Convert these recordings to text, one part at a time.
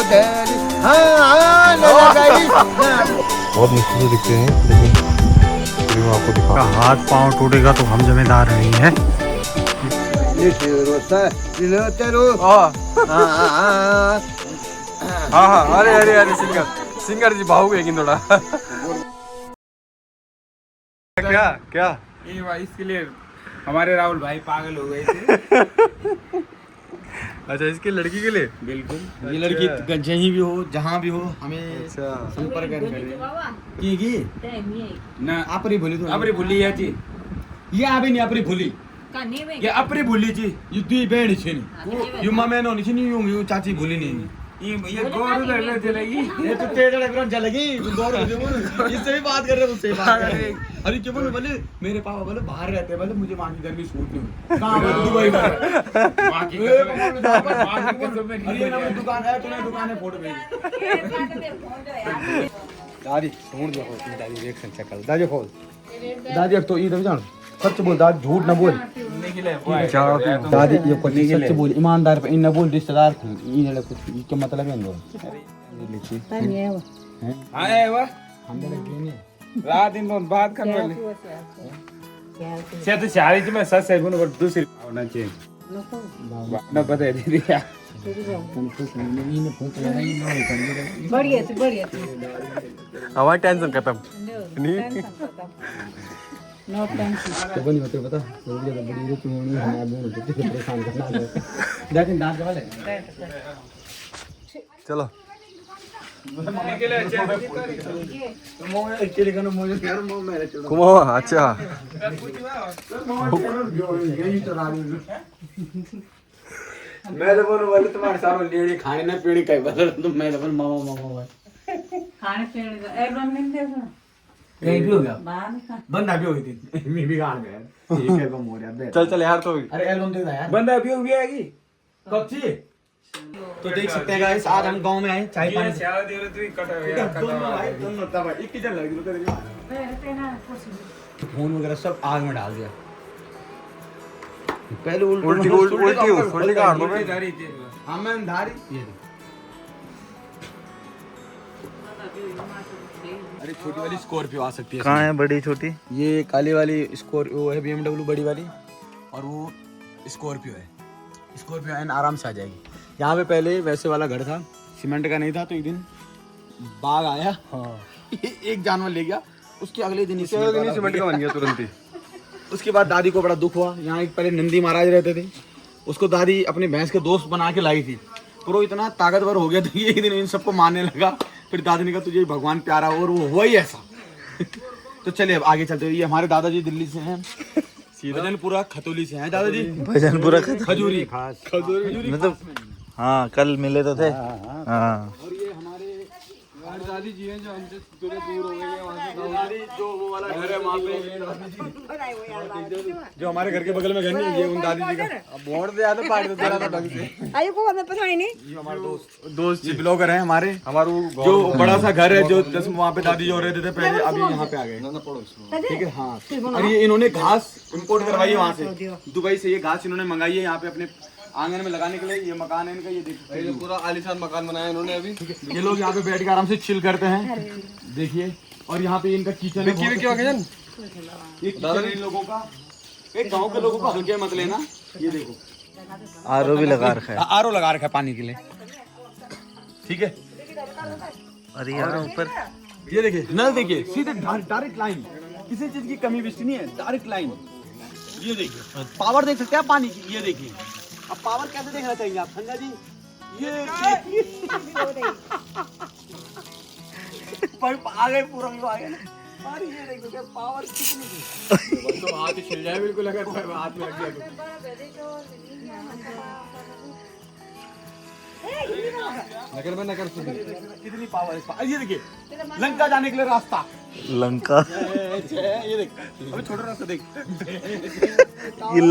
तेरी हाँ लगा गाड़ी बहुत मुश्किल से दिखते हैं लेकिन फिर मैं आपको दिखा। हाथ पांव टूटेगा तो हम जिम्मेदार नहीं है। हाँ अरे अरे अरे सिंगर जी भाव है थोड़ा। क्या क्या ये भाई इसके लिए हमारे राहुल भाई पागल हो गए थे। अच्छा इसकी लड़की के लिए बिल्कुल ये लड़की कहीं भी हो जहाँ भी हो हमें संपर्क करेगी ना आपरी भूली तो अपनी भूली है जी ये आवे नहीं आपरी भूली ये अपनी भूली जी ये दुई बहन छे यो मामे नो नहीं यो चाची भूली नहीं ये गौर उधर चलेगी ये तो तेरे लगन चलेगी गौर इससे भी बात कर रहे मुझसे बात कर रहे अरे क्यों बोले मेरे पापा बोले बाहर रहते हैं बोले मुझे मां की गर्मी सूट नहीं कहां बोले दुबई में मां की कसम में अरे ना दुकान है तूने दुकान है फोटो भेज दादी ढूंढ दो दादी रिएक्शन चेक कर दादी खोल दादी अब तो इधर जान सच बोल दादी झूठ ना बोल दादी ये को सच बोल ईमानदार पे इन बोल रिश्तेदार इन कुछ क्या मतलब है इनको आए वा हमने लगे नहीं रात दिन बात करने वाले से तो शादी में सच है गुण दूसरी होना चाहिए ना पता है दीदी बढ़िया हमारी टेंशन खत्म नहीं नो टेंशन तो बनी होते पता बड़ी बड़ी तुम हमें बोल देते परेशान करना लेकिन डांट वाले चलो के लिए तो मोह एक्चुअली कनो मुझे यार मोह मेरे चलो कुमो अच्छा मैं तो बोले तुम्हारे सामने लेडी खाने ना पीड़ी कई बदल तुम मैं तो मामा खाने पीने का एल्बम नहीं देखना यही भी हो गया बाहर नहीं खा बंदा भी हुई थी मैं भी गान गया एक एल्बम हो गया चल यार तो अरे एल्बम देखा यार बंदा भी हो गया आएगी कब थी तो देख सकते हैं गाइस आज हम गांव में आए चाय पानी शाला देव तू कटा गया दोनों भाई दोनों तब एक किचन लगी रुक फोन वगैरह सब आग में डाल दिया पहले उल्टी काट दो मैं हाँ मैं धारी ये अरे छोटी वाली स्कॉर्पियो आ सकती है कहाँ है बड़ी छोटी ये काली वाली स्कॉर्पियो है BMW बड़ी वाली और वो स्कॉर्पियो है स्कॉर्पियो एन आराम से आ जाएगी यहाँ पे पहले वैसे वाला घर था सीमेंट का नहीं था तो एक दिन बाघ आया एक जानवर ले गया उसके अगले दिन सीमेंट का बन गया तुरंत ही उसके बाद दादी को बड़ा दुख हुआ यहाँ एक पहले नंदी महाराज रहते थे उसको दादी अपने भैंस के दोस्त बना के लाई थी पर वो इतना ताकतवर हो गया था कि एक दिन इन सबको मारने लगा फिर दादी ने कहा तुझे भगवान प्यारा और वो हुआ ही ऐसा तो चलिए अब आगे चलते ये हमारे दादाजी दिल्ली से हैं भजनपुरा खतौली से हैं दादाजी भजनपुरा खजूरी मतलब हाँ कल मिले तो थे हाँ और ये हमारे दादी जी हैं जो हमसे थोड़े दूर हो गए हैं वहाँ से दादी जो वो वाला घर है वहाँ पे जो हमारे घर के बगल में घर नहीं ये उन दादी जी का बोर्ड दे आते पार्टी तो तेरा था ढंग से आयु को हमें पता ही नहीं ये हमारे दोस्त जी ब्लॉगर हैं हमारे जो बड़ा सा घर है जो जैसे वहाँ पे दादी जो रहते थे पहले अभी यहाँ पे आ गए ठीक है हाँ और ये इन्होंने घास इम्पोर्ट करवाई है वहाँ से दुबई से ये घास इन्होंने मंगाई है यहाँ पे अपने आंगन में लगाने के लिए ये मकान है इनका ये देखिए पूरा आलीशान मकान बनाया इन्होंने अभी ये लोग यहाँ पे बैठ के आराम से चिल करते हैं देखिए और यहाँ पे इनका किचन है ये किचन इन लोगों का एक गांव के लोगों को हल्के मत लेना ये देखो आरओ भी लगा रखा है आरओ लगा रखा है पानी के लिए ठीक है अरे यार ऊपर ये देखिए नल देखिए सीधे डायरेक्ट लाइन किसी चीज की कमी विष्टि नहीं है डायरेक्ट लाइन ये देखिए पावर देख सकते हैं पानी की ये देखिए अब पावर कैसे देखना चाहिए आप संजय जी ये आ गए पूरा आ गए अरे ये देखो क्या पावर कितनी थी तो हाथ छिल जाए बिल्कुल अगर हाथ में लग गया तो कितनी पावर है ये देखिए लंका जाने के लिए रास्ता लंका ये देख अबे छोटा रास्ता देख ये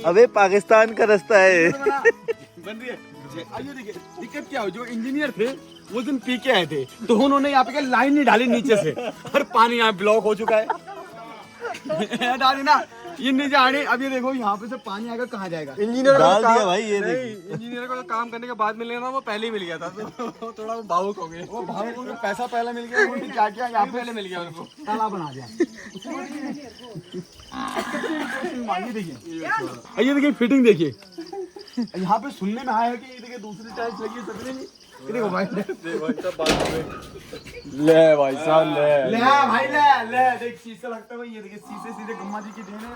अबे पाकिस्तान का रास्ता है बन रही है आइए देखिए दिक्कत क्या हो जो इंजीनियर थे वो दिन पी के आए थे तो उन्होंने यहाँ पे लाइन नहीं डाली नीचे से और पानी यहाँ ब्लॉक हो चुका है डाली ना ये नीचे आने। अब ये देखो यहाँ पे से पानी आएगा कहाँ जाएगा। इंजीनियर डाल दिया भाई ये देख। इंजीनियर को तो काम करने के बाद मिलेगा ना, वो पहले ही मिल गया था तो थोड़ा वो भावुक हो गए। वो भाव उनको पैसा पहले मिल गया, उन्होंने क्या किया यहाँ पे पहले मिल गया उनको, तालाब बना दिया। ये देखिए, ये देखिए फिटिंग देखिए। यहाँ पे सुनने में आया है कि ये देखिए दूसरी टाइल्स लगी है सपने में। ये देखो भाई, ले भाई साहब ले भाई ले देख शीशा लगता है। ये देखिए शीशे सीधे गम्मा जी की देन है।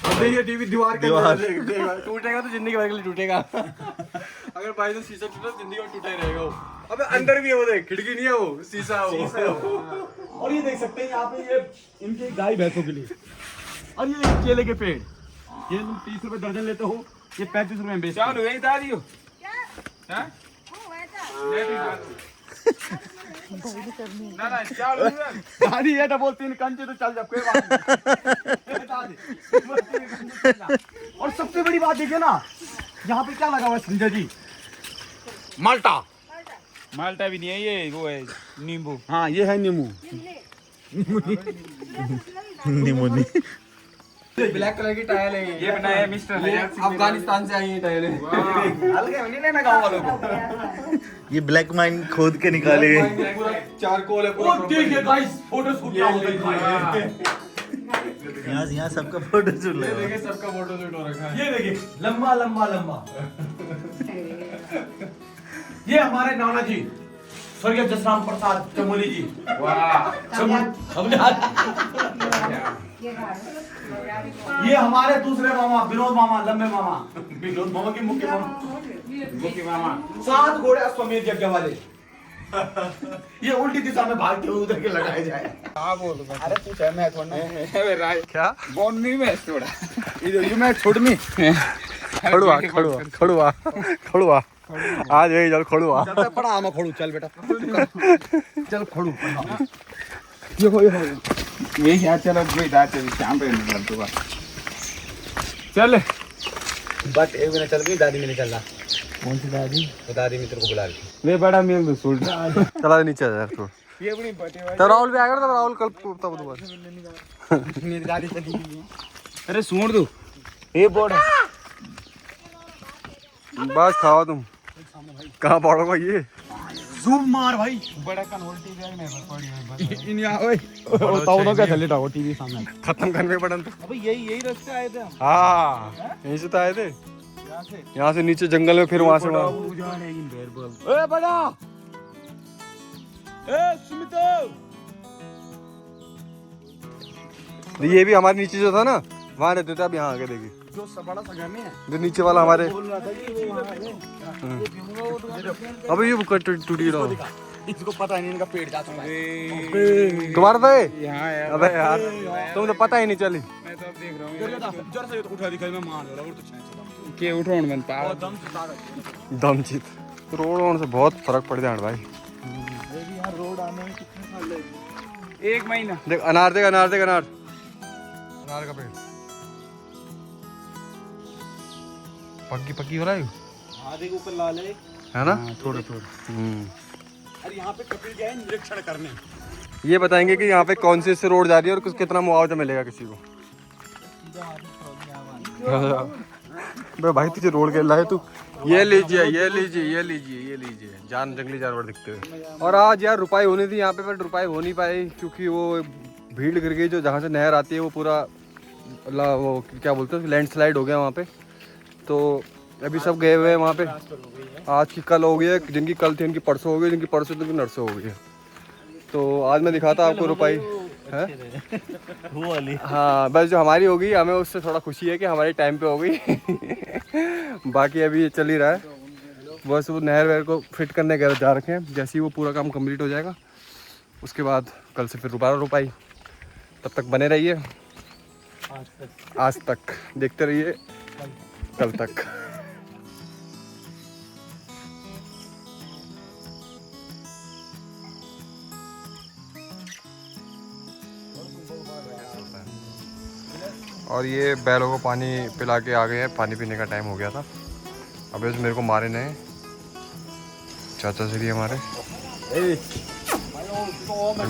और देखिए टीवी दीवार के टूटेगा तो जिंदगी भर के लिए टूटेगा। अगर भाई तो शीशा टूटा जिंदगी में टूटा ही रहेगा वो। अबे अंदर भी है वो, देख खिड़की नहीं है वो, शीशा है वो। और ये देख सकते हैं यहाँ पे ये इनके गाय भैंसों के लिए। और ये केले के पेड़, ये तुम 30 रुपए दर्जन लेते हो, ये 35 रुपए में बेचते हो। चालू यही दादी हो ना चालू दादी ये तो बोलती है कंचे तो चल जा, कोई बात नहीं। और सबसे बड़ी बात देखिए ना, यहाँ पे क्या लगा हुआ है संजय जी? माल्टा। माल्टा भी नहीं है ये, वो है नींबू। हाँ ये है नींबू। निमोनी ब्लैक कलर की टाइल है ये बनाया मिस्टर हयात सिंह ने। अफगानिस्तान से आई है टाइल। हल्के में नहीं लेना गाँव वालों को। ये ब्लैक माइन खोद के निकाले गए। पूरा चारकोल है वो पूरा। देखिए गाइस, फोटो शूट क्या होता है। यहाँ सबका फोटो शूट लगा। देखिए सबका फोटो शूट हो रखा है। ये देखिए लंबा लंबा लंबा। ये हमारे नाना जी स्वर्गीय जसराम प्रसाद चमोली जी। ये हमारे दूसरे मामा विनोद मामा, लंबे मामा, विनोद मामा के मुख्य मामा 7 घोड़े अश्वमेध यज्ञ वाले। ये उल्टी दिशा में भागते हुए उधर के लगाए जाए। अरे पूछ है मैं थोड़ा क्या बोन नहीं मैं थोड़ा ये मैं छोड़नी खड़ुआ खड़ुआ खड़ुआ खड़ुआ आज यही चल खड़ुआ। चल पड़ा आमा खड़ू, चल बेटा चल खड़ू। ये ये क्या चलो भाई दादी शाम पे निकल तू चल। बट एक मिनट चल गई, दादी में नहीं चल रहा। कौन सी दादी? तो दादी मित्र को बुला रही। वे बड़ा मिल दो सूट चला नीचे आ यार थोड़ा। ये बड़ी बटे भाई तो राहुल भी आएगा ना, राहुल कल तब दोबारा। मेरी दादी चली गई है। अरे सूट दो ये बोर्ड बस खाओ तुम। कहाँ पड़ोगा ये? जूम मार भाई। बड़ा कन्वर्टी बैग में पड़ी है। इन यहाँ ओए ताऊ क्या चले रहा टीवी सामने। खत्म करने पड़न तो। अबे यही रास्ते आए थे हम। हाँ यहीं से तो आए थे, यहाँ से नीचे जंगल में, फिर वहाँ से वहाँ। ए बड़ा, ए सुमितो। ये भी हमारे नीचे जो था ना वहाँ रहते थे, अब यहाँ आके देखिए जो बड़ा सा घर नहीं है, जो नीचे वाला हमारे। बोल रहा था कि वो वहाँ है। अबे ये टूटी रहा। इसको पता ही नहीं इनका पेट जा चुका है। तुम्हारा था ये? यहाँ है। अबे यार तुम तो पता ही नहीं चली। मैं तो अब देख रहा हूँ जरा से उठा दिखाई मैं मान रहा हूँ तो छेंच के उठोण में पा दम से ताकत। दमचित रोड होने से बहुत फर्क पड़ जाए भाई। यहाँ रोड आने में कितने साल लगे? 1 महीना। देख अनार देख, अनार देख, अनार अनार का पेड़ पक्की पक्की हो रहा है। हाँ देखो ऊपर लाल है ना थोड़ा थोड़ा। और यहाँ पे कपिल गए निरीक्षण करने। ये बताएंगे कि यहाँ पे कौन सी रोड जा रही है और कितना मुआवजा मिलेगा किसी को। बे भाई तुझे रोड के लाए तू। ये लीजिए ये लीजिए ये लीजिए ये लीजिए जंगली जानवर दिखते हुए। और आज यार रुपाई होनी थी यहाँ पे, पर रुपाई हो नहीं पाई क्योंकि वो भीड़ गिर गई। जो जहाँ से नहर आती है वो पूरा वो क्या बोलते हैं लैंडस्लाइड हो गया वहाँ पे। तो अभी सब गए हुए हैं वहाँ पे। आज की कल हो गई है, जिनकी कल थी उनकी परसों हो गई, जिनकी परसों थी उनकी नरसों हो गई है। तो आज मैं दिखाता आपको रुपाई है वो वाली। हाँ बस जो हमारी हो गई, हमें उससे थोड़ा खुशी है कि हमारे टाइम पे हो गई। बाकी अभी ये चल ही रहा है, बस वो नहर वहर को फिट करने जा रखे हैं। जैसे ही वो पूरा काम कंप्लीट हो जाएगा उसके बाद कल से फिर दोबारा रुपाई। तब तक बने रहिए, आज तक देखते रहिए, कल तक। और ये बैलों को पानी पिला के आ गए हैं, पानी पीने का टाइम हो गया था। अब इस मेरे को मारे नहीं चाचा श्री हमारे, मेरे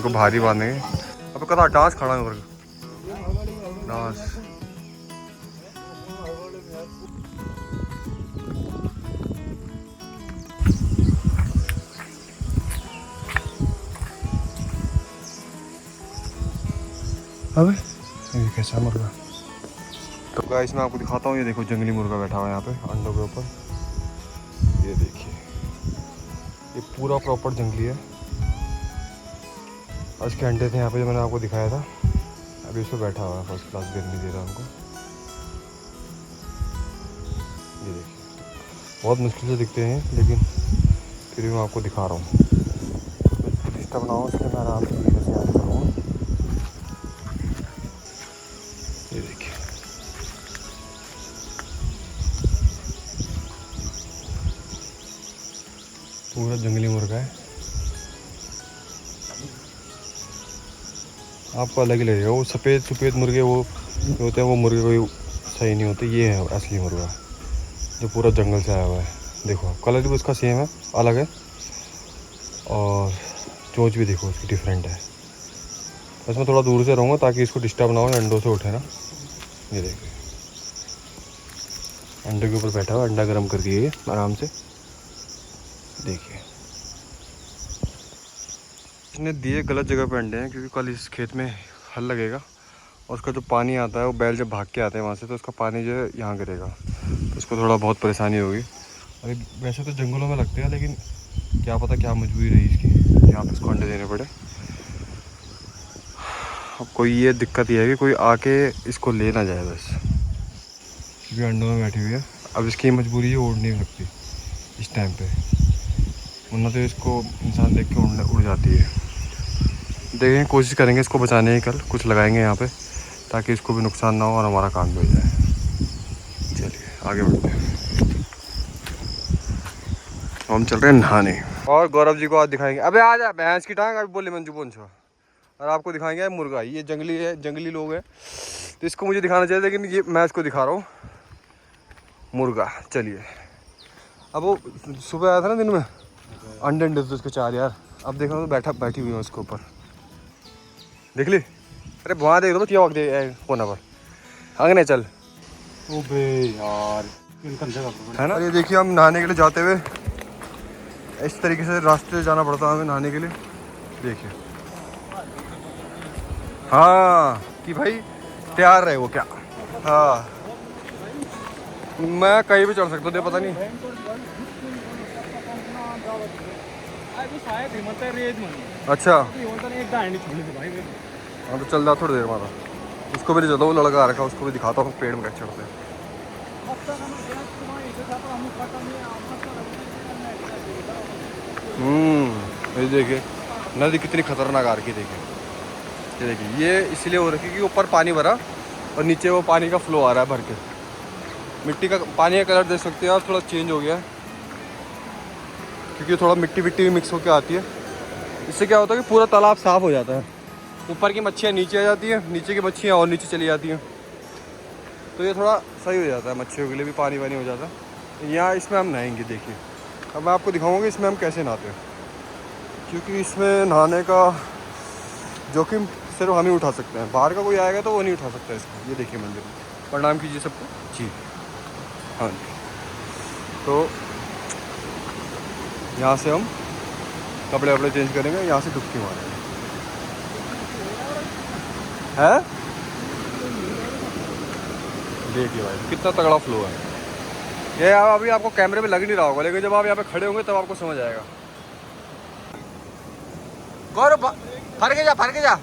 को भारी बांधेंगे। अब कदा डांस खड़ा है डांस अबे ये कैसा मुर्गा। तो गाइस मैं आपको दिखाता हूँ, ये देखो जंगली मुर्गा बैठा हुआ है यहाँ पे अंडों के ऊपर। ये देखिए, ये पूरा प्रॉपर जंगली है। आज के अंडे थे यहाँ पे जो मैंने आपको दिखाया था, अभी उसमें बैठा हुआ है, फर्स्ट क्लास, गर्मी दे रहा है हमको। ये देखिए, बहुत मुश्किल से दिखते हैं लेकिन फिर भी मैं आपको दिखा रहा हूँ। डिस्टर्ब ना हो इसलिए मैं आराम से धीरे से आगे करूँगा। ये देखिए, पूरा जंगली मुर्गा है। आपको अलग ही लगेगा, वो सफ़ेद मुर्गे वो होते हैं, वो मुर्गे कोई सही नहीं होते। ये है असली मुर्गा जो पूरा जंगल से आया हुआ है। देखो कलर भी उसका सेम है, अलग है, और चोंच भी देखो उसकी डिफरेंट है। बस मैं थोड़ा दूर से रहूँगा ताकि इसको डिस्टर्ब ना हो, अंडों से उठे ना। ये देखिए, अंडे के ऊपर बैठा हुआ, अंडा गर्म करके ये आराम से। देखिए, इसने दिए गलत जगह पे अंडे हैं, क्योंकि कल इस खेत में हल लगेगा और उसका जो पानी आता है, वो बैल जब भाग के आते हैं वहाँ से, तो उसका पानी जो है यहाँ गिरेगा, तो उसको थोड़ा बहुत परेशानी होगी। अभी वैसे तो जंगलों में लगते हैं, लेकिन क्या पता क्या मजबूरी रही इसकी, यहाँ पे इसको अंडे देने पड़े। अब कोई ये दिक्कत ये है कि कोई आके इसको ले ना जाए बस, क्योंकि अंडों में बैठी हुई है। अब इसकी मजबूरी है, उड़ नहीं सकती इस टाइम पे, वरना तो इसको इंसान देख के उड़ जाती है। देखें, कोशिश करेंगे इसको बचाने की, कल कुछ लगाएंगे यहाँ पे ताकि इसको भी नुकसान ना हो और हमारा काम भी हो जाए। चलिए आगे बढ़ते हैं, हम चल रहे हैं नहाने। और गौरव जी को आज दिखाएंगे, अबे आ जा भैंस की टांग, अभी बोले मंजू पोंछो। और आपको दिखाएंगे मुर्गा। ये जंगली है, जंगली लोग हैं तो इसको मुझे दिखाना चाहिए, लेकिन ये मैं इसको दिखा रहा हूँ मुर्गा। चलिए, अब वो सुबह आया था ना दिन में, अंडे थे उसके 4 यार। अब देखो तो बैठी हुई है उसके ऊपर, देख ली। अरे वहाँ देख लो क्या वक्त कोना पर, आगे चल। ओबे यार, है ना। और ये देखिए, हम नहाने के लिए जाते हुए इस तरीके से रास्ते से जाना पड़ता है हमें नहाने के लिए। देखिए, हाँ कि भाई तैयार रहे वो क्या। हाँ, मैं कहीं भी चढ़ सकता हूँ, पता नहीं। अच्छा, हाँ तो चल रहा थोड़ी देर हमारा। उसको भी ले जाता हूँ, लड़का आ रखा, उसको भी दिखाता हूँ पेड़ में कैसे चढ़ते हैं। ये देखिए नदी कितनी खतरनाक आ रखी। देखिए, ये देखिए, ये इसलिए हो रखी कि ऊपर पानी भरा और नीचे वो पानी का फ्लो आ रहा है भर के। मिट्टी का पानी का कलर देख सकते हैं आप, थोड़ा चेंज हो गया है, क्योंकि थोड़ा मिट्टी भी मिक्स होकर आती है। इससे क्या होता है कि पूरा तालाब साफ़ हो जाता है, ऊपर की मच्छियाँ नीचे आ जाती हैं, नीचे की मच्छियाँ और नीचे चली जाती हैं, तो ये थोड़ा सही हो जाता है, मच्छियों के लिए भी पानी वानी हो जाता है। यहाँ इसमें हम नहाएंगे। देखिए, अब मैं आपको दिखाऊंगा इसमें हम कैसे नहाते हैं, क्योंकि इसमें नहाने का जोखिम सिर्फ हम ही उठा सकते हैं, बाहर का कोई आएगा तो वो नहीं उठा सकता इसको। ये देखिए मंदिर, प्रणाम कीजिए सबको जी। हाँ जी, तो यहाँ से हम कपड़े वपड़े चेंज करेंगे, यहाँ से डुबकी मारेंगे। है देखिए भाई कितना तगड़ा फ्लो है ये। अभी आपको कैमरे में लग नहीं रहा होगा, लेकिन जब आप यहाँ पे खड़े होंगे तब आपको समझ आएगा। गौरव फर के जा।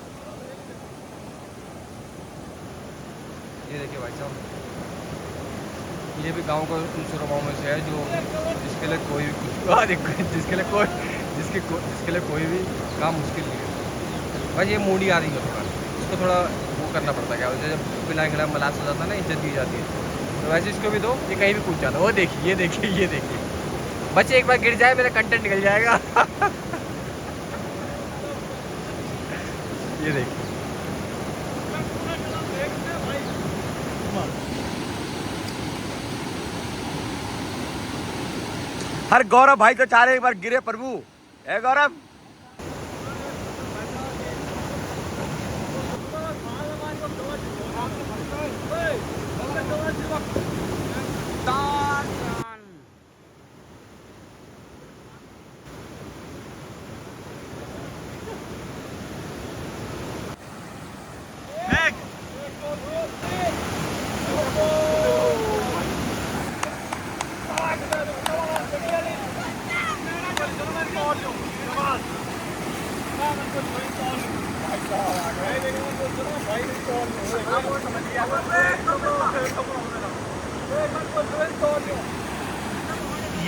ये देखिए भाई साहब, ये भी गांव का सुरमाओं में से है, जो जिसके लिए कोई भी काम मुश्किल नहीं है। भाई ये मूडी आ रही है थोड़ा, इसको थोड़ा वो करना पड़ता है, क्या बोलते हैं, जब पिलाए खिलाए मलास हो जाता है ना, इज्जत दी जाती है, तो वैसे इसको भी दो, ये कहीं भी कूद जाता है। वो देखिए, ये देखिए बच्चे, एक बार गिर जाए मेरा कंटेंट निकल जाएगा। ये देखिए, हर गौरव भाई तो चाह रहे एक बार गिरे प्रभु। है गौरव,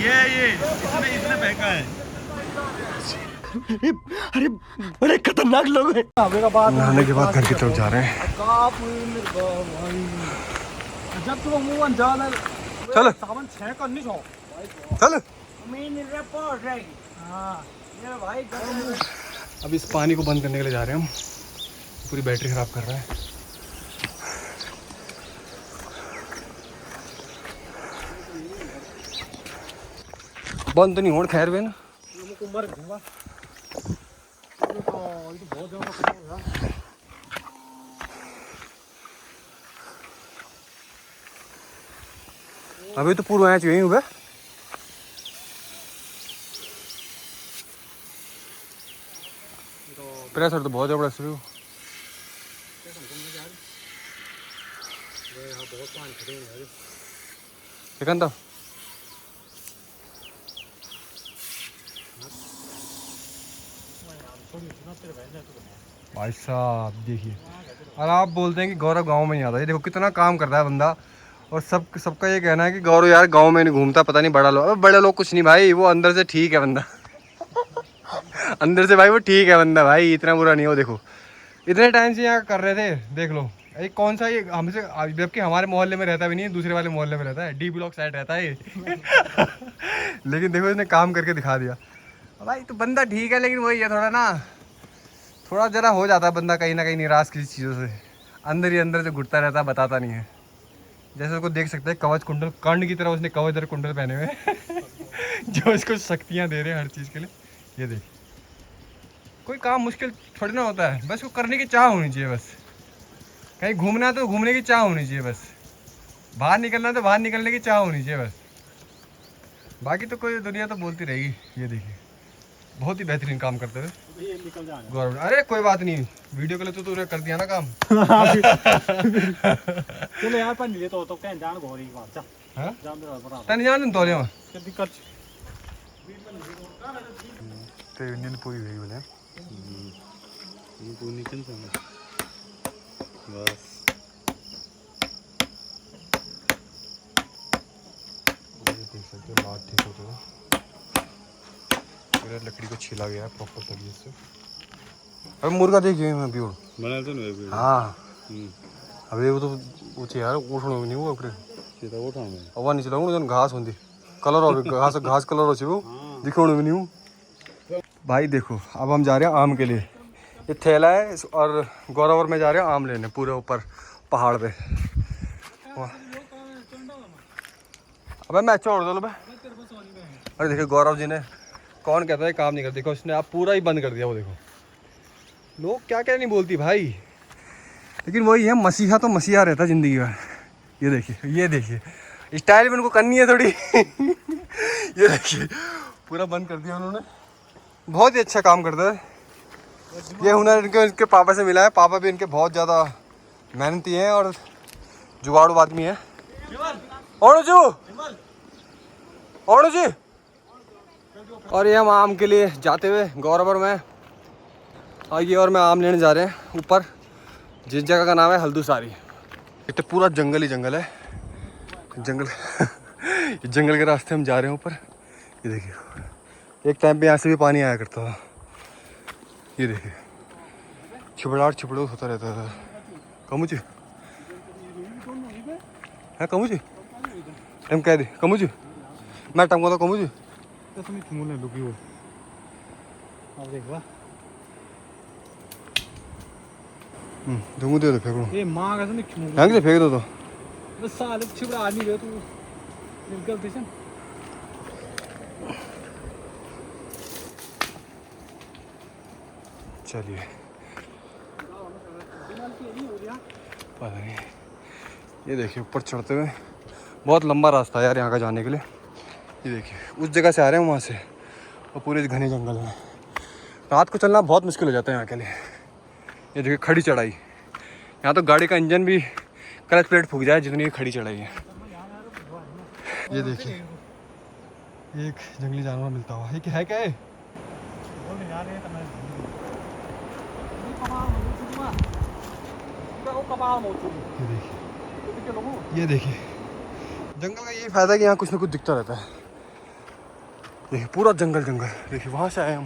ये इसने फेंका है। अरे बड़े खतरनाक लोग हैं। नहाने के बाद घर की तरफ जा रहे हैं। जब तुम मुंह जाना चल सावन 6 का नहीं छो चल। मेन रिपोर्ट रहेगी। हां ये भाई अब इस पानी को बंद करने के लिए जा रहे हैं हम। पूरी बैटरी खराब कर रहा है। बंद तो नहीं हो खैर वे ना उम्र घुमा अभी तो पूरा मैच हुए हुए। प्रेशर तो बहुत जबरदस्त है। सिकंदर भाई साहब देखिए, और आप बोलते हैं कि गौरव गांव में नहीं आता। ये देखो कितना काम करता है बंदा, और सबका ये कहना है कि गौरव यार गांव में नहीं घूमता, पता नहीं बड़ा लोग। अबे बड़े लोग कुछ नहीं भाई, वो अंदर से ठीक है बंदा। अंदर से भाई वो ठीक है बंदा भाई, इतना बुरा नहीं हो। देखो इतने टाइम से यहाँ कर रहे थे, देख लो एक कौन सा ये हमसे, जबकि हमारे मोहल्ले में रहता भी नहीं है, दूसरे वाले मोहल्ले में रहता है, डी ब्लॉक साइड रहता है ये। लेकिन देखो इसने काम करके दिखा दिया भाई। तो बंदा ठीक है, लेकिन वही है थोड़ा ना, थोड़ा जरा हो जाता है बंदा कहीं ना कहीं निराश किसी चीज़ों से, अंदर ही अंदर से घुटता रहता है, बताता नहीं है। जैसे उसको देख सकते हैं कवच कुंडल, कर्ण की तरह उसने कवच और कुंडल पहने हुए जो इसको शक्तियाँ दे रहे हैं हर चीज़ के लिए। ये देख, कोई काम मुश्किल थोड़ी ना होता है, बस वो करने की चाह होनी चाहिए। बस कहीं घूमना है तो घूमने की चाह होनी चाहिए, बस बाहर निकलना है तो बाहर निकलने की चाह होनी चाहिए बस। बाकी तो कोई दुनिया तो बोलती रहेगी। ये देखिए बहुत ही बेहतरीन काम करते हुए गौरव। अरे कोई बात नहीं, वीडियो के लिए तो तूने कर दिया ना काम। चलो यार पर नहीं तो कहीं जान घोरी की बात। हां जान दे बराबर तने जान तो ले दिक्कत तो इंडियन पूरी हुई बोले ये पूरी निकल जाए बस। ये देख सकते हो बात ठीक हो तो मेरा लकड़ी को छिला गया है प्रॉपर तरीके से। अबे मुर्गा देखिए मैं प्योर बना तो नहीं। हाँ अबे वो तो ऊँचे यार उठने नहीं वो अपने सीधा उठा मैं हवा नहीं चलाऊँ जन घास होती कलर और घास कलर हो वो दिखाने में नहीं हूँ भाई। देखो अब हम जा रहे हैं आम के लिए। ये थैला है और गौरव और मैं जा रहे हैं आम लेने पूरे ऊपर पहाड़ पे। अबे मैं छोड़ दो भाई। अरे देखो गौरव जी ने, कौन कहता है काम नहीं करते, देखो उसने आप पूरा ही बंद कर दिया। वो देखो लोग क्या क्या नहीं बोलती भाई, लेकिन वही है मसीहा तो मसीहा रहता ज़िंदगी में। ये देखिए स्टाइल भी उनको करनी है थोड़ी। ये देखिए पूरा बंद कर दिया उन्होंने। बहुत ही अच्छा काम करता है। ये हुनर इनके पापा से मिला है। पापा भी इनके बहुत ज़्यादा मेहनती हैं और जुगाड़ू आदमी है। ओणू जी और ये हम आम के लिए जाते हुए गौरव और मैं आगे और मैं आम लेने जा रहे हैं ऊपर, जिस जगह का नाम है हल्दूसारी। ये तो पूरा जंगल ही जंगल है, जंगल के रास्ते हम जा रहे हैं ऊपर। ये देखिए एक टाइम पे यहाँ से भी पानी आया करता था। ये देखिए छिपड़ाहट होता रहता था। कमुच है कमुच टाइम कह दे कमुच मैं टाइम कहता कमुच तो तुम खिमुले लुकी हो। अब देख वाह धुमू दे दो फेंको। ये मां का नहीं खिमुले ढंग से फेंक दो तो बस साले छिपड़ा आदमी गए तू निकल देशन। चलिए पता नहीं। ये देखिए ऊपर चढ़ते हुए बहुत लंबा रास्ता है यार यहाँ का जाने के लिए। ये देखिए उस जगह से आ रहे हैं वहाँ से, और पूरे घने जंगल में रात को चलना बहुत मुश्किल हो जाता है यहाँ के लिए। ये देखिए खड़ी चढ़ाई, यहाँ तो गाड़ी का इंजन भी क्लच प्लेट फूक जाए जितनी खड़ी चढ़ाई है। ये देखिए एक जंगली जानवर मिलता हुआ, ये क्या है? क्या है? ये देखिए जंगल का ये फायदा है कि यहाँ कुछ ना कुछ दिखता रहता है। देखिए पूरा जंगल जंगल। देखिए वहाँ से आए हम,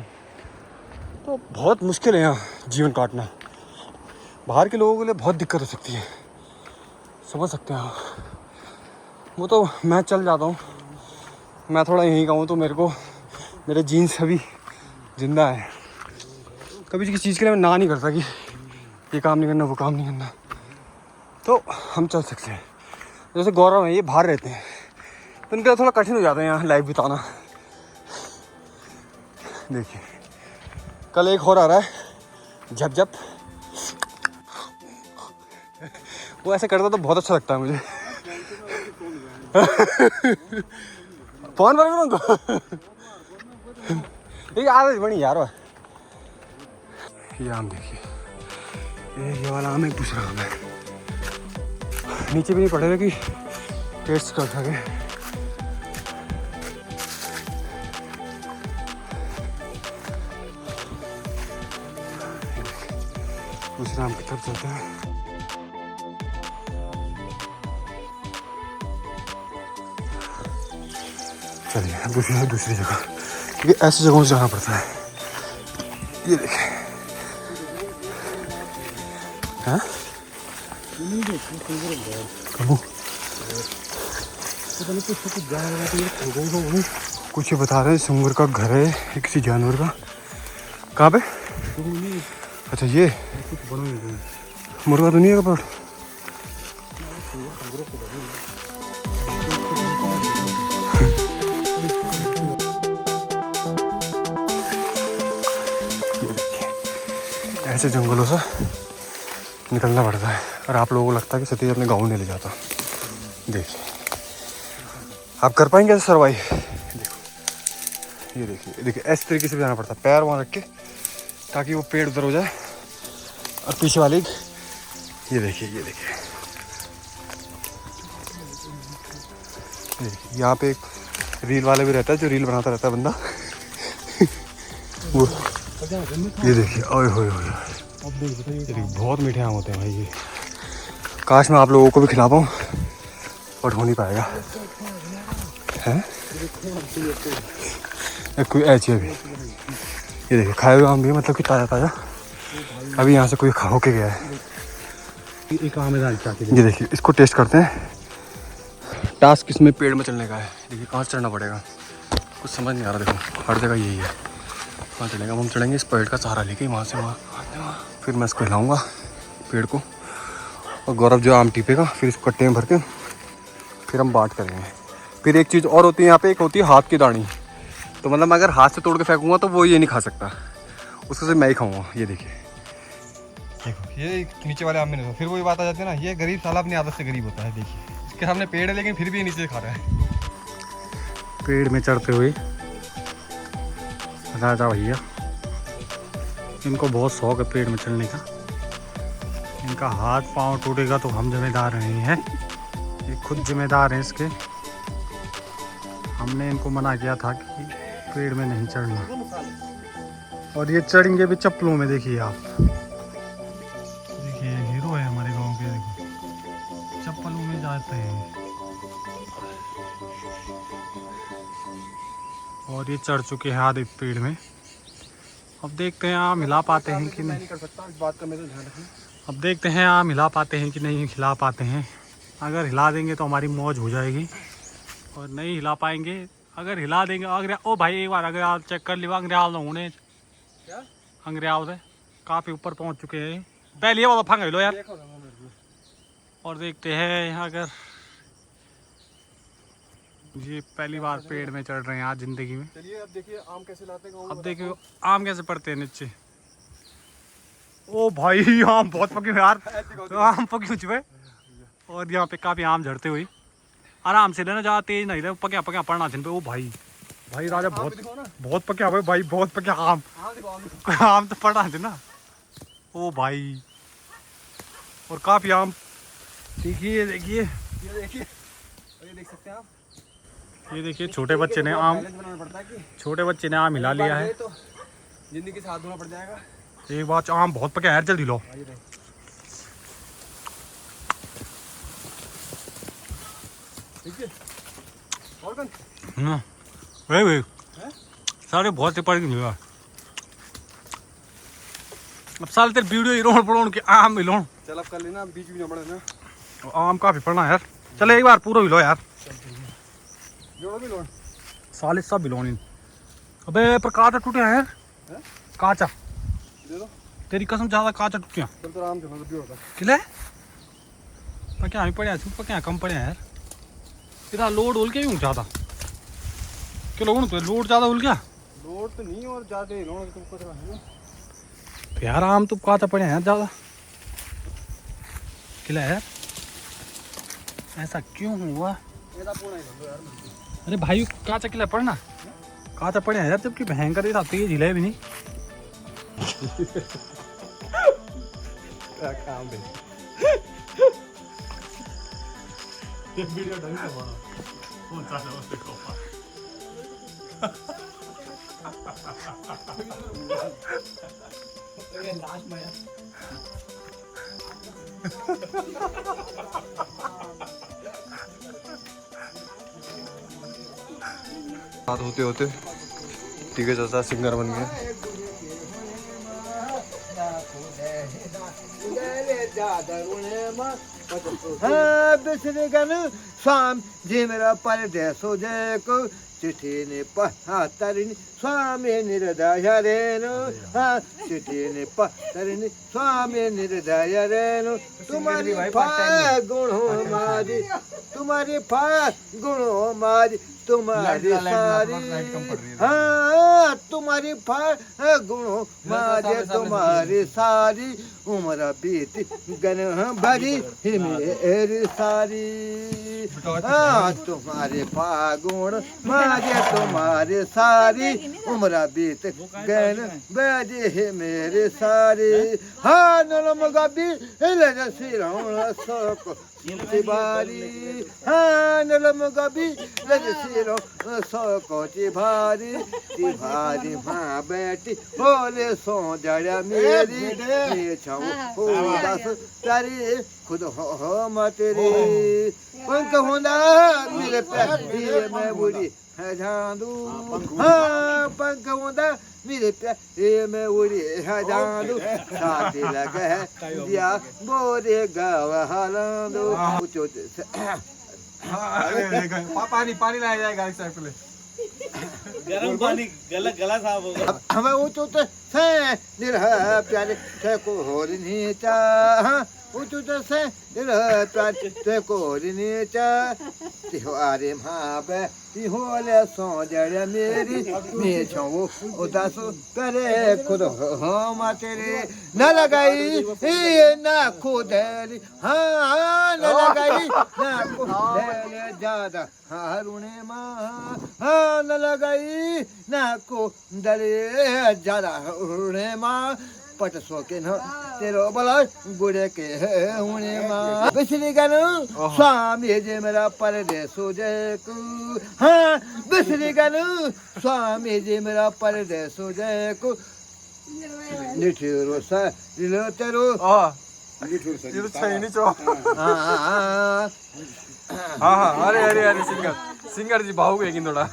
तो बहुत मुश्किल है यहाँ जीवन काटना। बाहर के लोगों के लिए बहुत दिक्कत हो सकती है, समझ सकते हैं आप। वो तो मैं चल जाता हूँ, मैं थोड़ा यहीं का हूँ तो मेरे को मेरे जीन्स अभी जिंदा है। कभी किसी चीज़ के लिए मैं ना नहीं करता कि ये काम नहीं करना वो काम नहीं करना, तो हम चल सकते हैं। जैसे गौरव है ये बाहर रहते हैं तो उनके लिए थोड़ा कठिन हो जाता है यहाँ लाइफ बिताना। देखिए कल एक और आ रहा है झप झप, वो ऐसे करता तो बहुत अच्छा लगता है मुझे। फोन पर उनको ये आवाज बनी यार। ये आम देखिए, ये वाला आम है, दूसरा आम है। नीचे भी नहीं पड़ेगा कि टेस्ट कर सके। दूसरे आम की तरफ चलते हैं। चलिए दूसरी जगह, क्योंकि ऐसी जगहों से जाना पड़ता है। ये देखिए हाँ कुछ बता रहे हैं सुंगर का घर है किसी जानवर का। कहाँ पे? अच्छा ये मुर्गा तो नहीं है पर ऐसे जंगलों से निकलना पड़ता है। और आप लोगों को लगता है कि सतीश अपने गाँव नहीं ले जाता। देखिए आप कर पाएंगे ऐसे सर्वाइव? देखो ये देखिए ऐसे तरीके से भी जाना पड़ता है, पैर वहाँ रख के ताकि वो पेड़ उधर हो जाए। और पीछे वाली ये देखिए यहाँ पे एक रील वाला भी रहता है जो रील बनाता रहता है बंदा। वो ये देखिए ओए होए बहुत मीठे आम होते हैं भाई ये। काश मैं आप लोगों को भी खिला पाऊँ बट हो नहीं पाएगा हैं। कोई ऐसी अभी ये देखिए खाए हुए आम भी मतलब कि ताज़ा ताज़ा अभी यहाँ से कोई खा होके गया है। एक आम है ये देखिए, इसको टेस्ट करते हैं। टास्क इसमें पेड़ में चलने का है। देखिए कहाँ चढ़ना पड़ेगा कुछ समझ नहीं आ रहा। देखो हर जगह यही है, कहाँ चलेगा? हम चढ़ेंगे इस पेड़ का सहारा लेके वहाँ से वहाँ, फिर मैं इसको हिलाऊंगा पेड़ को और गौरव जो आम टीपेगा फिर इसको कट्टे में भर के फिर हम बांट करेंगे। फिर एक चीज़ और होती है यहाँ पे, एक होती है हाथ की दानी। तो मतलब मैं अगर हाथ से तोड़ के फेंकूँगा तो वो ये नहीं खा सकता, उसको सिर्फ मैं ही खाऊँगा। ये देखिए देखो ये नीचे वाले आम में नहीं, फिर वही बात आ जाती है ना, ये गरीब साला अपनी आदत से गरीब होता है। देखिए इसके सामने पेड़ है लेकिन फिर भी ये नीचे खा रहा है। पेड़ में चढ़ते हुए राजा भैया, इनको बहुत शौक है पेड़ में चढ़ने का। इनका हाथ पांव टूटेगा तो हम जिम्मेदार नहीं हैं, ये खुद जिम्मेदार हैं इसके। हमने इनको मना किया था कि पेड़ में नहीं चढ़ना, और ये चढ़ेंगे भी चप्पलों में। देखिए आप देखिए हीरो है हमारे गांव के, देखो चप्पलों में जाते हैं। और ये चढ़ चुके हैं आधे पेड़ में। अब देखते हैं आम हिला पाते हैं कि नहीं कर सकता, इस बात का मेरे ध्यान रखना। अब देखते हैं आम हिला पाते हैं कि नहीं हिला पाते हैं। अगर हिला देंगे तो हमारी मौज हो जाएगी, और नहीं हिला पाएंगे अगर हिला देंगे। अगर ओ भाई एक बार अगर चेक कर लिया अंग्रेज होने अंग्रेज है काफ़ी ऊपर पहुंच चुके हैं। पहले ये वाला फंग लो यार, और देखते हैं अगर ये पहली बार पेड़ में चढ़ रहे हैं आज जिंदगी में। चलिए अब देखिए आम कैसे लाते हैं। अब देखिए आम कैसे पड़ते हैं नीचे। ओ भाई आम बहुत पके हुए यार, आम पके हुए चुके। और यहाँ पे काफी आम झड़ते हुए आराम से लेना, ज़्यादा तेज नहीं रहे, पके पके पड़ना जिन पे। ओ भाई भाई राजा बहुत पके हुए भाई, बहुत पके आम आम तो पड़ा थे ना। ओ भाई और काफी आम देखिए देखिए ये देख सकते हैं आप। ये देखिए छोटे बच्चे ने आम हिला लिया है। तो जिंदगी से हाथ धोना पड़ जाएगा। एक बात आम बहुत पके यार, जल्दी लो। ठीक है और कौन वे सारे बहुत पड़ गए यार अब साल तेरे वीडियो ही रोड पड़ोन के आम मिलो चल अब कर लेना बीच भी ना पड़े ना आम काफी पड़ना यार चल एक बार पूरा हिलो यार जोड़ो भी लोन साले सब हिलोन इन अबे पर काचा टूटे हैं यार काचा दे दो तेरी कसम ज्यादा काचा टूटिया चल तो आराम से मतलब भी होगा किले पक्या ही पड़े हैं पक्या कम पड़े हैं यार तेरा लोड उल के ही ज्यादा क्या लोगों तो लोड ज्यादा उल गया लोड तो नहीं और ज्यादा लोन तुमको तो है ना तो यार आम तो काचा पड़े हैं ज्यादा किला यार ऐसा क्यों हुआ मेरा पूरा ही दो यार अरे भाई काचा किला पड़ना काचा पड़े हैं यार जबकि भयंकर था तेज हिले भी नहीं क्या काम है वीडियो ढंग से बना कौन सा है उससे कोपा ये लास्ट में बात होते होते ठीक है चाचा सिंगर बन गया बिसरे गन स्वाम जी मेरा परदेस हो जाए को चिट्ठी ने पहातरिन स्वामी निर्दय रेनु चिट्ठी ने पहातरिन स्वामी निर्दय रेनु तुम्हारी गुणों मारी तुम्हारी गुणों मारी तुम्हारी सारी हाँ तुम्हारी गुणों मारे तुम्हारी सारी उम्र बीत गन भरी मेरी सारी हाँ तुम्हारे फागुण मारे तुम्हारी सारी उम्र बीत गन बजे मेरे सारी हाँ नलम गबी सिरोण सोक बारी हाँ नलम गबी सिरो सोको भारी भारी माँ बेटी बोले सो जड़ा मेरी छऊ दस तारी खुद हो मतेरी पंख होना मेरे पैर में बुरी है झांदू हाँ पंख होना मेरे पैर में बुरी है झांदू साथी लगे है दिया बोरे गाव हालांदू पानी पानी लाया जाएगा गाड़ी साहब के लिए गर्म पानी गला साफ होगा हमें ऊँचो तो से निरह प्यारे से को हो नीचा ऊँचो तो से निरह प्यारे से को नीचा तिहारे माँ बे तिहोले सो जड़ मेरी मैं छो उदास करे खुद हो तेरे न लगाई ना खुदेली हाँ न लगाई ना खुदेली ज्यादा हारुणे माँ हाँ न लगाई ना को दले ज्यादा हारुणे माँ पट सो के न तेरो बला गुड़े के हुणे माँ बिसरी गनु स्वामी जी मेरा परदेस हो जाए को हाँ बिसरी गनु स्वामी जी मेरा परदेस हो जाए को निठिरो सा दिलो तेरो ये तो सही नहीं चो हाँ हाँ अरे अरे अरे सिंगर जी भाव गए कि थोड़ा